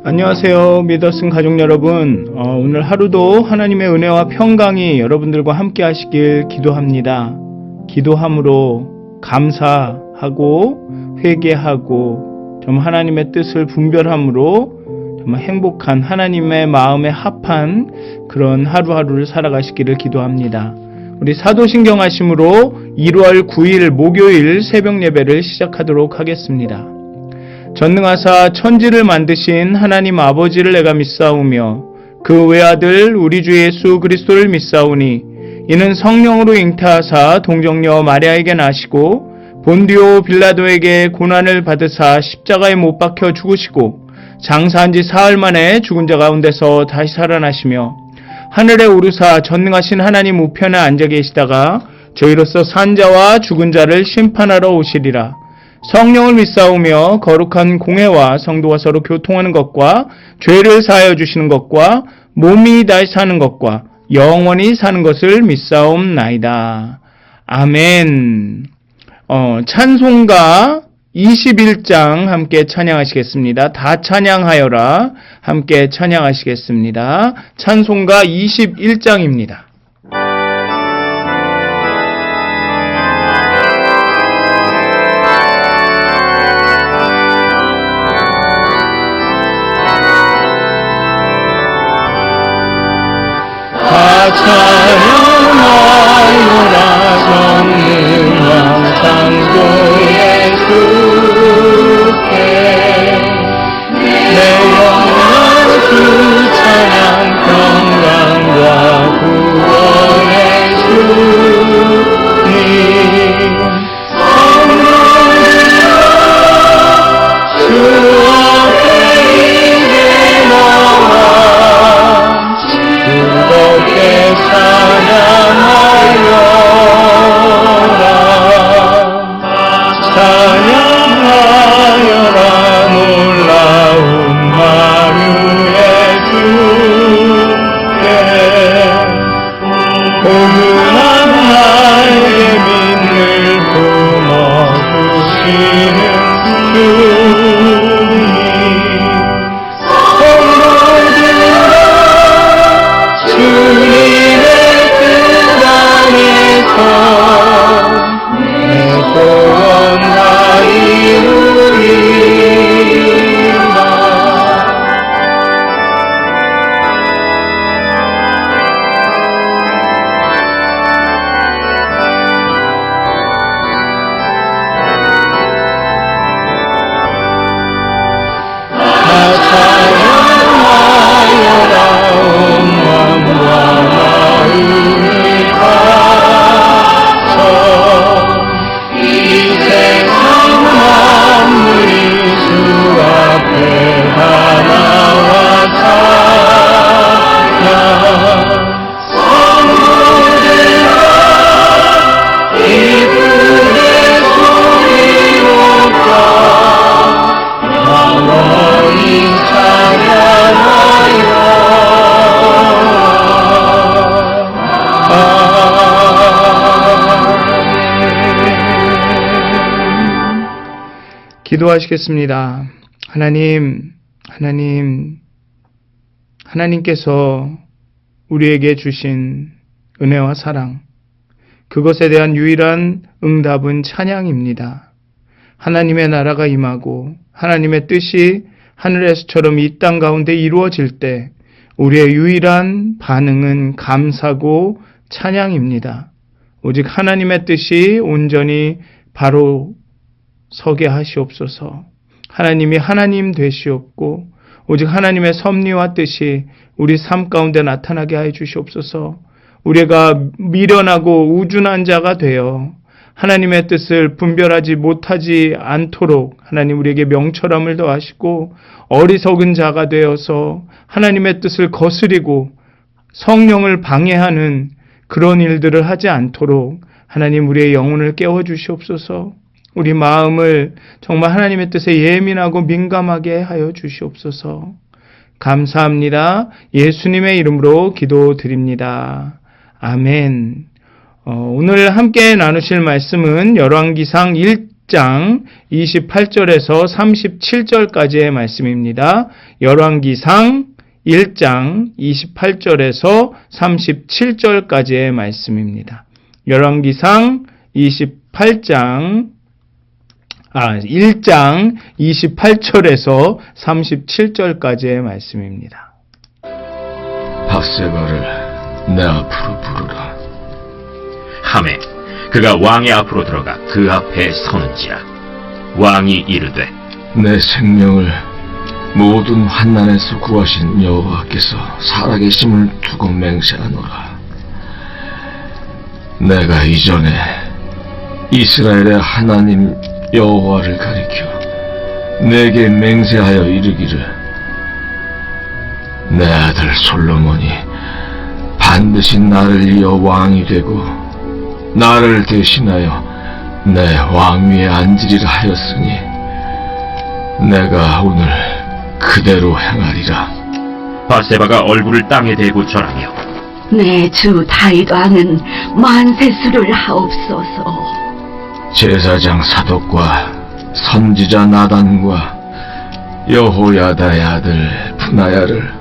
안녕하세요. 믿었음 가족 여러분. 오늘 하루도 하나님의 은혜와 평강이 여러분들과 함께 하시길 기도합니다. 기도함으로 감사하고 회개하고 정말 하나님의 뜻을 분별함으로 정말 행복한 하나님의 마음에 합한 그런 하루하루를 살아가시기를 기도합니다. 우리 사도신경 하심으로 1월 9일 목요일 새벽 예배를 시작하도록 하겠습니다. 전능하사 천지를 만드신 하나님 아버지를 내가 믿사오며 그 외아들 우리 주 예수 그리스도를 믿사오니 이는 성령으로 잉태하사 동정녀 마리아에게 나시고 본디오 빌라도에게 고난을 받으사 십자가에 못 박혀 죽으시고 장사한 지 사흘 만에 죽은 자 가운데서 다시 살아나시며 하늘에 오르사 전능하신 하나님 우편에 앉아 계시다가 저희로서 산 자와 죽은 자를 심판하러 오시리라. 성령을 믿사오며 거룩한 공회와 성도가 서로 교통하는 것과 죄를 사하여 주시는 것과 몸이 다시 사는 것과 영원히 사는 것을 믿사옵나이다. 아멘. 찬송가 21장 함께 찬양하시겠습니다. 다 찬양하여라 함께 찬양하시겠습니다. 찬송가 21장입니다. 찬양하여라 전능한 창조 예수께 내 영혼 주 찬양 평강과 구원의 주님 성도들아 주 앞에 이제 나와 즐겁게 찬양하여라 놀라운 만유의 주께 포근한 나의 믿음을 품어주시는 주님 성도들아 주님의 뜻 안에서 내 소원 다 이루리라. 찬양하여라 온 마음과 마음이 바쳐 이 세상 만물이 주 앞에 다 나와 찬양 성도들아 기쁨의 소리 높여 영원히 찬양하여 기도하시겠습니다. 하나님께서 우리에게 주신 은혜와 사랑, 그것에 대한 유일한 응답은 찬양입니다. 하나님의 나라가 임하고 하나님의 뜻이 하늘에서처럼 이 땅 가운데 이루어질 때 우리의 유일한 반응은 감사고 찬양입니다. 오직 하나님의 뜻이 온전히 바로 서게 하시옵소서. 하나님이 하나님 되시옵고 오직 하나님의 섭리와 뜻이 우리 삶 가운데 나타나게 하여 주시옵소서. 우리가 미련하고 우준한 자가 되어 하나님의 뜻을 분별하지 못하지 않도록 하나님 우리에게 명철함을 더하시고 어리석은 자가 되어서 하나님의 뜻을 거스리고 성령을 방해하는 그런 일들을 하지 않도록 하나님 우리의 영혼을 깨워주시옵소서. 우리 마음을 정말 하나님의 뜻에 예민하고 민감하게 하여 주시옵소서. 감사합니다. 예수님의 이름으로 기도드립니다. 아멘. 오늘 함께 나누실 말씀은 열왕기상 10장 28절에서 37절까지의 말씀입니다. 열왕기상 1장 28절에서 37절까지의 말씀입니다. 열왕기상 1장 28절에서 37절까지의 말씀입니다. 밧세바를 내 앞으로 부르라. 하매 그가 왕의 앞으로 들어가 그 앞에 서는지라. 왕이 이르되 내 생명을 모든 환난에서 구하신 여호와께서 살아계심을 두고 맹세하노라. 내가 이전에 이스라엘의 하나님 여호와를 가리켜 내게 맹세하여 이르기를 내 아들 솔로몬이 반드시 나를 이어 왕이 되고 나를 대신하여 내 왕위에 앉으리라 하였으니 내가 오늘 그대로 행하리라. 밧세바가 얼굴을 땅에 대고 절하며 내 주 다윗 왕은 만세수를 하옵소서. 제사장 사독과 선지자 나단과 여호야다의 아들 분하야를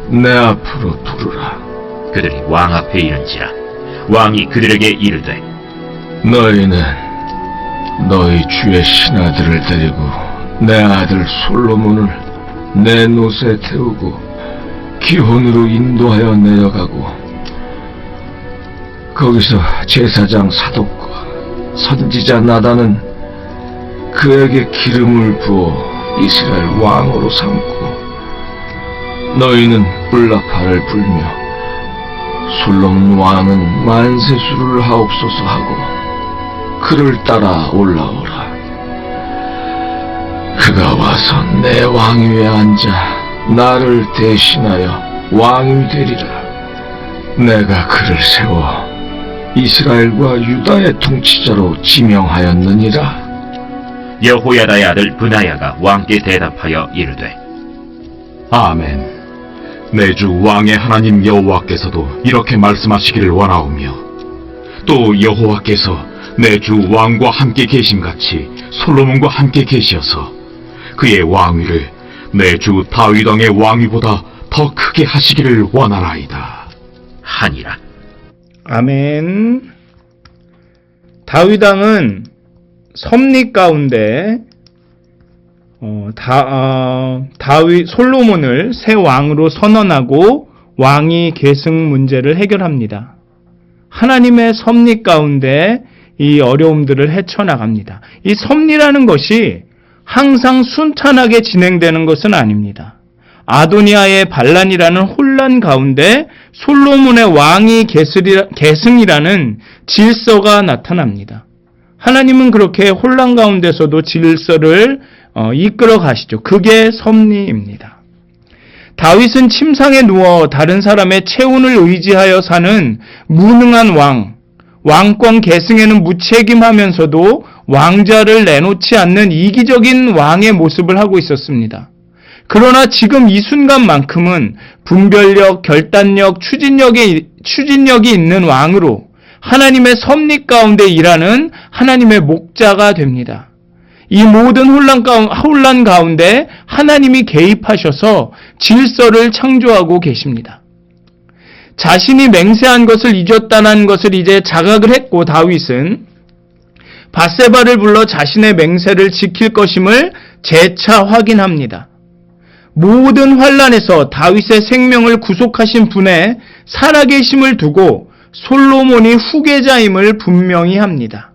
내 앞으로 부르라. 그들이 왕 앞에 이른지라. 왕이 그들에게 이르되 너희는 너희 주의 신하들을 데리고 내 아들 솔로몬을 내 노새 태우고 기혼으로 인도하여 내려가고 거기서 제사장 사독과 선지자 나단은 그에게 기름을 부어 이스라엘 왕으로 삼고 너희는 뿔나파를 불며 솔로몬 왕은 만세수를 하옵소서 하고 그를 따라 올라오라. 그가 와서 내 왕위에 앉아 나를 대신하여 왕이 되리라. 내가 그를 세워 이스라엘과 유다의 통치자로 지명하였느니라. 여호야다의 아들 분하야가 왕께 대답하여 이르되 아멘. 내 주 왕의 하나님 여호와께서도 이렇게 말씀하시기를 원하오며 또 여호와께서 내 주 왕과 함께 계심같이 솔로몬과 함께 계시어서 그의 왕위를 내 주 다윗 왕의 왕위보다 더 크게 하시기를 원하나이다 하니라. 아멘. 다윗 왕은 섭리 가운데 다윗 솔로몬을 새 왕으로 선언하고 왕위 계승 문제를 해결합니다. 하나님의 섭리 가운데 이 어려움들을 헤쳐나갑니다. 이 섭리라는 것이 항상 순탄하게 진행되는 것은 아닙니다. 아도니아의 반란이라는 혼란 가운데 솔로몬의 왕위 계승이라는 질서가 나타납니다. 하나님은 그렇게 혼란 가운데서도 질서를 이끌어 가시죠. 그게 섭리입니다. 다윗은 침상에 누워 다른 사람의 체온을 의지하여 사는 무능한 왕권 계승에는 무책임하면서도 왕자를 내놓지 않는 이기적인 왕의 모습을 하고 있었습니다. 그러나 지금 이 순간만큼은 분별력, 결단력, 추진력이 있는 왕으로 하나님의 섭리 가운데 일하는 하나님의 목자가 됩니다. 이 모든 혼란 가운데 하나님이 개입하셔서 질서를 창조하고 계십니다. 자신이 맹세한 것을 잊었다는 것을 이제 자각을 했고 다윗은 밧세바를 불러 자신의 맹세를 지킬 것임을 재차 확인합니다. 모든 환란에서 다윗의 생명을 구속하신 분의 살아계심을 두고 솔로몬이 후계자임을 분명히 합니다.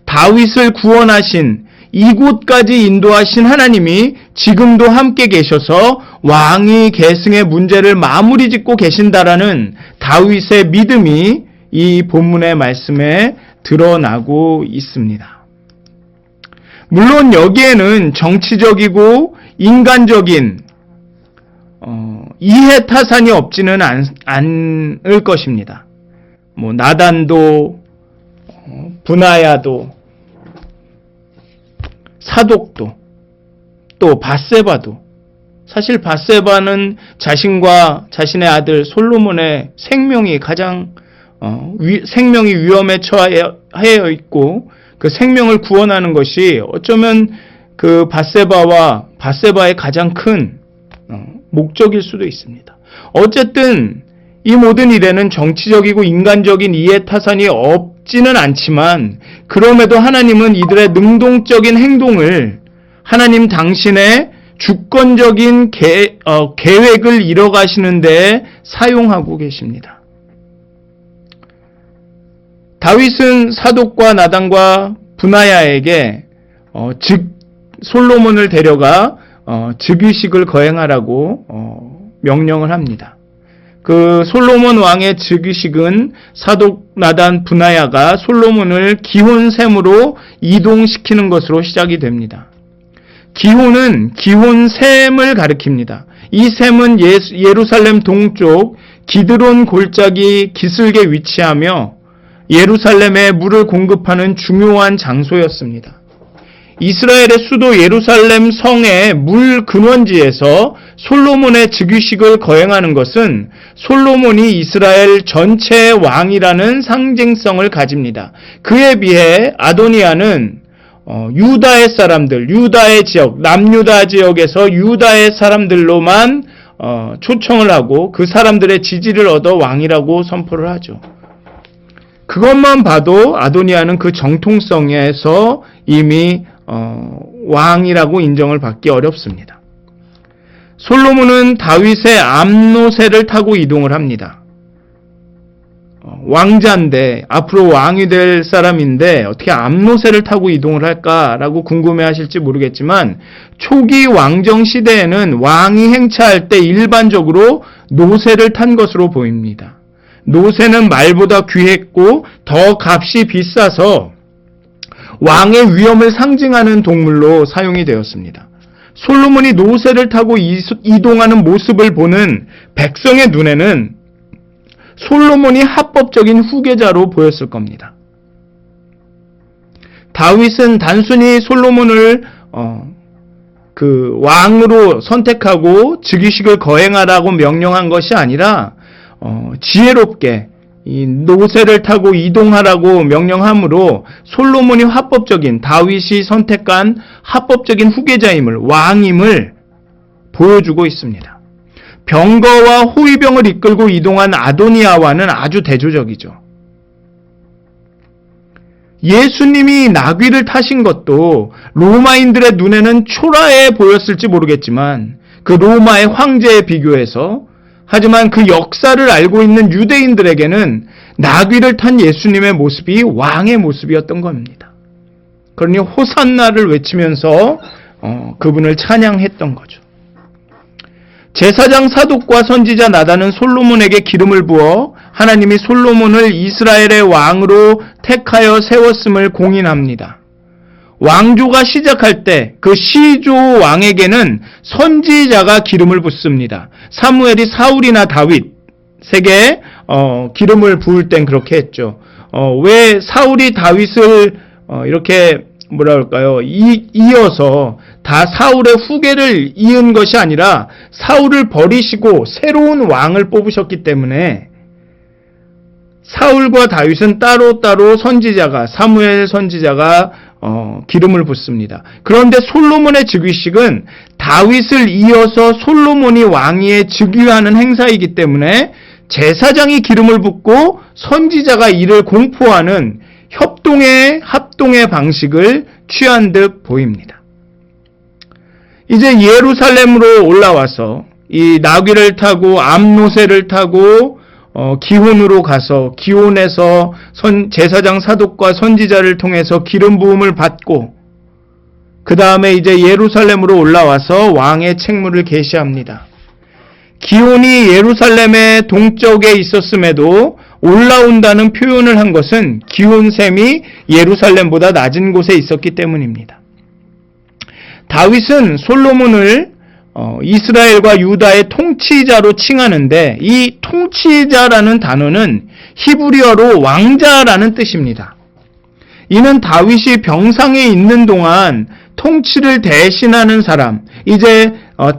다윗을 구원하신 이곳까지 인도하신 하나님이 지금도 함께 계셔서 왕위 계승의 문제를 마무리 짓고 계신다라는 다윗의 믿음이 이 본문의 말씀에 드러나고 있습니다. 물론 여기에는 정치적이고 인간적인 이해타산이 없지는 않을 것입니다. 나단도 분하야도 사독도 또 밧세바도 사실 밧세바는 자신과 자신의 아들 솔로몬의 생명이 가장 생명이 위험에 처하여 있고 그 생명을 구원하는 것이 어쩌면 그 밧세바의 가장 큰 목적일 수도 있습니다. 어쨌든 이 모든 일에는 정치적이고 인간적인 이해 타산이 없지는 않지만 그럼에도 하나님은 이들의 능동적인 행동을 하나님 당신의 주권적인 계획을 이뤄가시는 데 사용하고 계십니다. 다윗은 사독과 나단과 브나야에게 솔로몬을 데려가 즉위식을 거행하라고 명령을 합니다. 그 솔로몬 왕의 즉위식은 사독 나단 브나야가 솔로몬을 기혼샘으로 이동시키는 것으로 시작이 됩니다. 기혼은 기혼샘을 가리킵니다. 이 샘은 예루살렘 동쪽 기드론 골짜기 기슭에 위치하며 예루살렘에 물을 공급하는 중요한 장소였습니다. 이스라엘의 수도 예루살렘 성의 물 근원지에서 솔로몬의 즉위식을 거행하는 것은 솔로몬이 이스라엘 전체의 왕이라는 상징성을 가집니다. 그에 비해 아도니아는 유다의 사람들, 유다의 지역, 남유다 지역에서 유다의 사람들로만 초청을 하고 그 사람들의 지지를 얻어 왕이라고 선포를 하죠. 그것만 봐도 아도니아는 그 정통성에서 이미 왕이라고 인정을 받기 어렵습니다. 솔로몬은 다윗의 암노새를 타고 이동을 합니다. 왕자인데 앞으로 왕이 될 사람인데 어떻게 암노새를 타고 이동을 할까라고 궁금해하실지 모르겠지만 초기 왕정 시대에는 왕이 행차할 때 일반적으로 노새를 탄 것으로 보입니다. 노새는 말보다 귀했고 더 값이 비싸서 왕의 위엄을 상징하는 동물로 사용이 되었습니다. 솔로몬이 노새를 타고 이동하는 모습을 보는 백성의 눈에는 솔로몬이 합법적인 후계자로 보였을 겁니다. 다윗은 단순히 솔로몬을 그 왕으로 선택하고 즉위식을 거행하라고 명령한 것이 아니라 지혜롭게 이 노새를 타고 이동하라고 명령함으로 솔로몬이 다윗이 선택한 합법적인 후계자임을, 왕임을 보여주고 있습니다. 병거와 호위병을 이끌고 이동한 아도니아와는 아주 대조적이죠. 예수님이 나귀를 타신 것도 로마인들의 눈에는 초라해 보였을지 모르겠지만 그 로마의 황제에 비교해서, 하지만 그 역사를 알고 있는 유대인들에게는 나귀를 탄 예수님의 모습이 왕의 모습이었던 겁니다. 그러니 호산나를 외치면서 그분을 찬양했던 거죠. 제사장 사독과 선지자 나단은 솔로몬에게 기름을 부어 하나님이 솔로몬을 이스라엘의 왕으로 택하여 세웠음을 공인합니다. 왕조가 시작할 때 그 시조 왕에게는 선지자가 기름을 붓습니다. 사무엘이 사울이나 다윗에게 기름을 부을 땐 그렇게 했죠. 왜 사울이 다윗을 이렇게 이어서 다 사울의 후계를 이은 것이 아니라 사울을 버리시고 새로운 왕을 뽑으셨기 때문에 사울과 다윗은 따로따로 사무엘 선지자가 기름을 붓습니다. 그런데 솔로몬의 즉위식은 다윗을 이어서 솔로몬이 왕위에 즉위하는 행사이기 때문에 제사장이 기름을 붓고 선지자가 이를 공포하는 합동의 방식을 취한 듯 보입니다. 이제 예루살렘으로 올라와서 이 나귀를 타고 암노새를 타고 기혼으로 가서 기혼에서 제사장 사독과 선지자를 통해서 기름 부음을 받고 그 다음에 이제 예루살렘으로 올라와서 왕의 책무를 계시합니다. 기혼이 예루살렘의 동쪽에 있었음에도 올라온다는 표현을 한 것은 기혼샘이 예루살렘보다 낮은 곳에 있었기 때문입니다. 다윗은 솔로몬을 이스라엘과 유다의 통치자로 칭하는데 이 통치자라는 단어는 히브리어로 왕자라는 뜻입니다. 이는 다윗이 병상에 있는 동안 통치를 대신하는 사람, 이제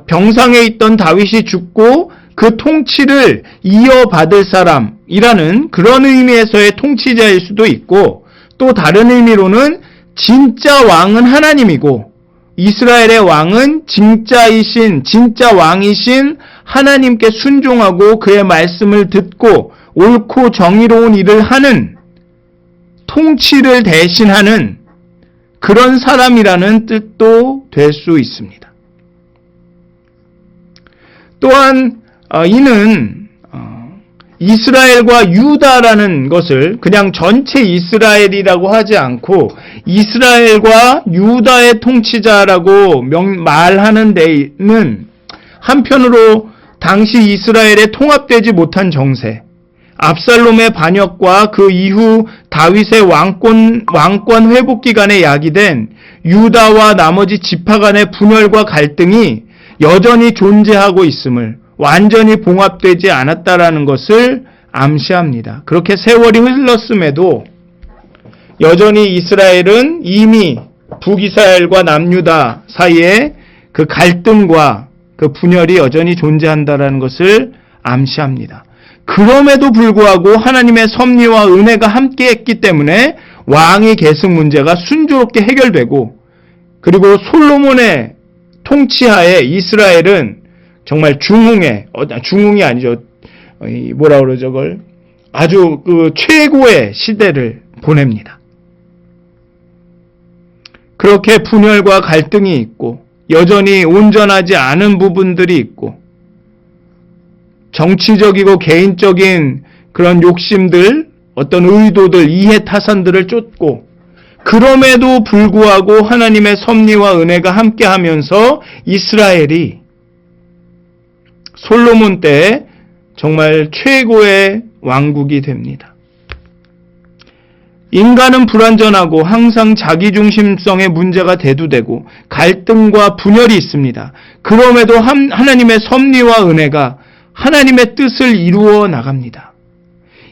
병상에 있던 다윗이 죽고 그 통치를 이어받을 사람이라는 그런 의미에서의 통치자일 수도 있고, 또 다른 의미로는 진짜 왕은 하나님이고 이스라엘의 왕은 진짜 왕이신 하나님께 순종하고 그의 말씀을 듣고 옳고 정의로운 일을 하는, 통치를 대신하는 그런 사람이라는 뜻도 될 수 있습니다. 또한 이는 이스라엘과 유다라는 것을 그냥 전체 이스라엘이라고 하지 않고 이스라엘과 유다의 통치자라고 말하는 데는 한편으로 당시 이스라엘에 통합되지 못한 정세, 압살롬의 반역과 그 이후 다윗의 왕권 회복 기간에 야기된 유다와 나머지 지파 간의 분열과 갈등이 여전히 존재하고 있음을, 완전히 봉합되지 않았다라는 것을 암시합니다. 그렇게 세월이 흘렀음에도 여전히 이스라엘은 이미 북이스라엘과 남유다 사이에 그 갈등과 그 분열이 여전히 존재한다라는 것을 암시합니다. 그럼에도 불구하고 하나님의 섭리와 은혜가 함께했기 때문에 왕위 계승 문제가 순조롭게 해결되고, 그리고 솔로몬의 통치하에 이스라엘은 정말 중흥이 아니죠. 뭐라 그러죠, 그걸. 아주 그 최고의 시대를 보냅니다. 그렇게 분열과 갈등이 있고, 여전히 온전하지 않은 부분들이 있고, 정치적이고 개인적인 그런 욕심들, 어떤 의도들, 이해타산들을 쫓고, 그럼에도 불구하고 하나님의 섭리와 은혜가 함께하면서 이스라엘이 솔로몬 때 정말 최고의 왕국이 됩니다. 인간은 불완전하고 항상 자기중심성의 문제가 대두되고 갈등과 분열이 있습니다. 그럼에도 하나님의 섭리와 은혜가 하나님의 뜻을 이루어 나갑니다.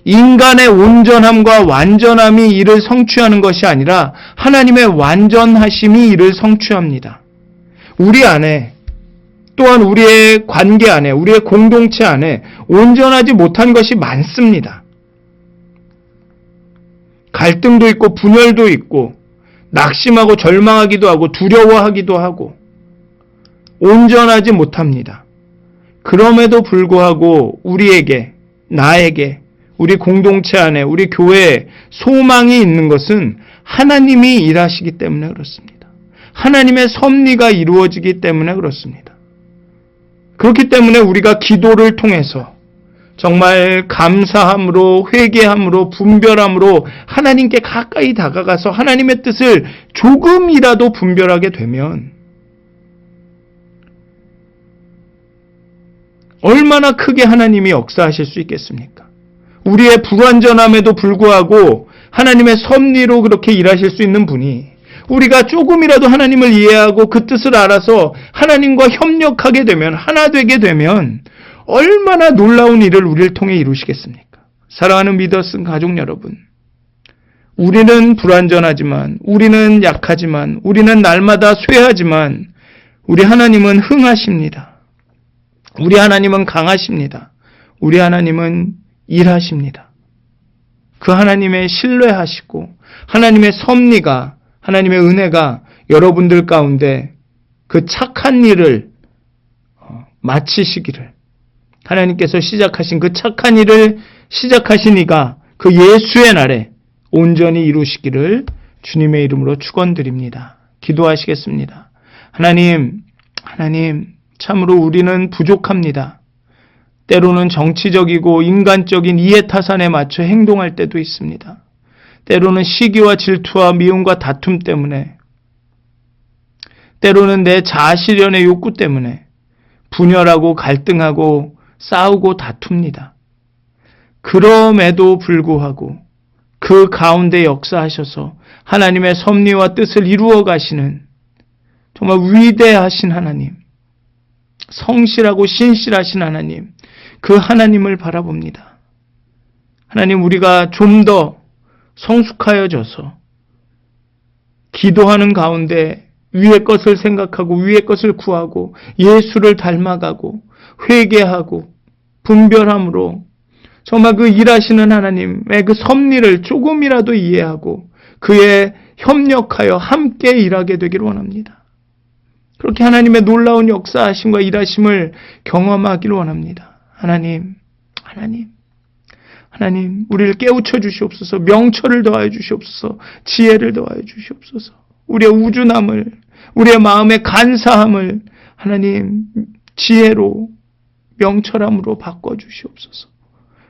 인간의 온전함과 완전함이 이를 성취하는 것이 아니라 하나님의 완전하심이 이를 성취합니다. 우리 안에, 또한 우리의 관계 안에, 우리의 공동체 안에 온전하지 못한 것이 많습니다. 갈등도 있고 분열도 있고 낙심하고 절망하기도 하고 두려워하기도 하고 온전하지 못합니다. 그럼에도 불구하고 우리에게, 나에게, 우리 공동체 안에, 우리 교회에 소망이 있는 것은 하나님이 일하시기 때문에 그렇습니다. 하나님의 섭리가 이루어지기 때문에 그렇습니다. 그렇기 때문에 우리가 기도를 통해서 정말 감사함으로, 회개함으로, 분별함으로 하나님께 가까이 다가가서 하나님의 뜻을 조금이라도 분별하게 되면 얼마나 크게 하나님이 역사하실 수 있겠습니까? 우리의 불완전함에도 불구하고 하나님의 섭리로 그렇게 일하실 수 있는 분이, 우리가 조금이라도 하나님을 이해하고 그 뜻을 알아서 하나님과 협력하게 되면, 하나 되게 되면 얼마나 놀라운 일을 우리를 통해 이루시겠습니까? 사랑하는 믿었은 가족 여러분, 우리는 불완전하지만, 우리는 약하지만, 우리는 날마다 쇠하지만 우리 하나님은 흥하십니다. 우리 하나님은 강하십니다. 우리 하나님은 일하십니다. 그 하나님의 신뢰하시고 하나님의 섭리가, 하나님의 은혜가 여러분들 가운데 그 착한 일을 마치시기를, 하나님께서 시작하신 그 착한 일을 시작하신 이가 그 예수의 날에 온전히 이루시기를 주님의 이름으로 축원드립니다. 기도하시겠습니다. 하나님, 참으로 우리는 부족합니다. 때로는 정치적이고 인간적인 이해타산에 맞춰 행동할 때도 있습니다. 때로는 시기와 질투와 미움과 다툼 때문에, 때로는 내 자아실현의 욕구 때문에 분열하고 갈등하고 싸우고 다툽니다. 그럼에도 불구하고 그 가운데 역사하셔서 하나님의 섭리와 뜻을 이루어 가시는 정말 위대하신 하나님, 성실하고 신실하신 하나님, 그 하나님을 바라봅니다. 하나님, 우리가 좀 더 성숙하여져서 기도하는 가운데 위의 것을 생각하고 위의 것을 구하고 예수를 닮아가고 회개하고 분별함으로 정말 그 일하시는 하나님의 그 섭리를 조금이라도 이해하고 그의 협력하여 함께 일하게 되기를 원합니다. 그렇게 하나님의 놀라운 역사하심과 일하심을 경험하기를 원합니다. 하나님, 우리를 깨우쳐 주시옵소서. 명철을 더하여 주시옵소서. 지혜를 더하여 주시옵소서. 우리의 우준함을, 우리의 마음의 간사함을 하나님 지혜로, 명철함으로 바꿔 주시옵소서.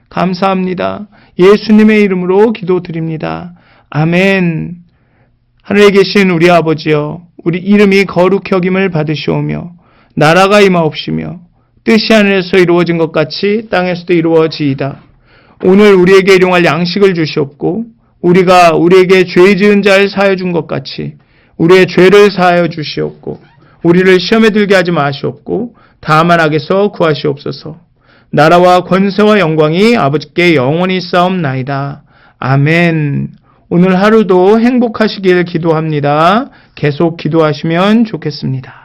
감사합니다. 예수님의 이름으로 기도드립니다. 아멘. 하늘에 계신 우리 아버지여, 우리 이름이 거룩히 여김을 받으시오며 나라가 임하옵시며 뜻이 하늘에서 이루어진 것 같이 땅에서도 이루어지이다. 오늘 우리에게 일용할 양식을 주시옵고 우리가 우리에게 죄 지은 자를 사하여 준 것 같이 우리의 죄를 사하여 주시옵고 우리를 시험에 들게 하지 마시옵고 다만 악에서 구하시옵소서. 나라와 권세와 영광이 아버지께 영원히 싸움나이다. 아멘. 오늘 하루도 행복하시길 기도합니다. 계속 기도하시면 좋겠습니다.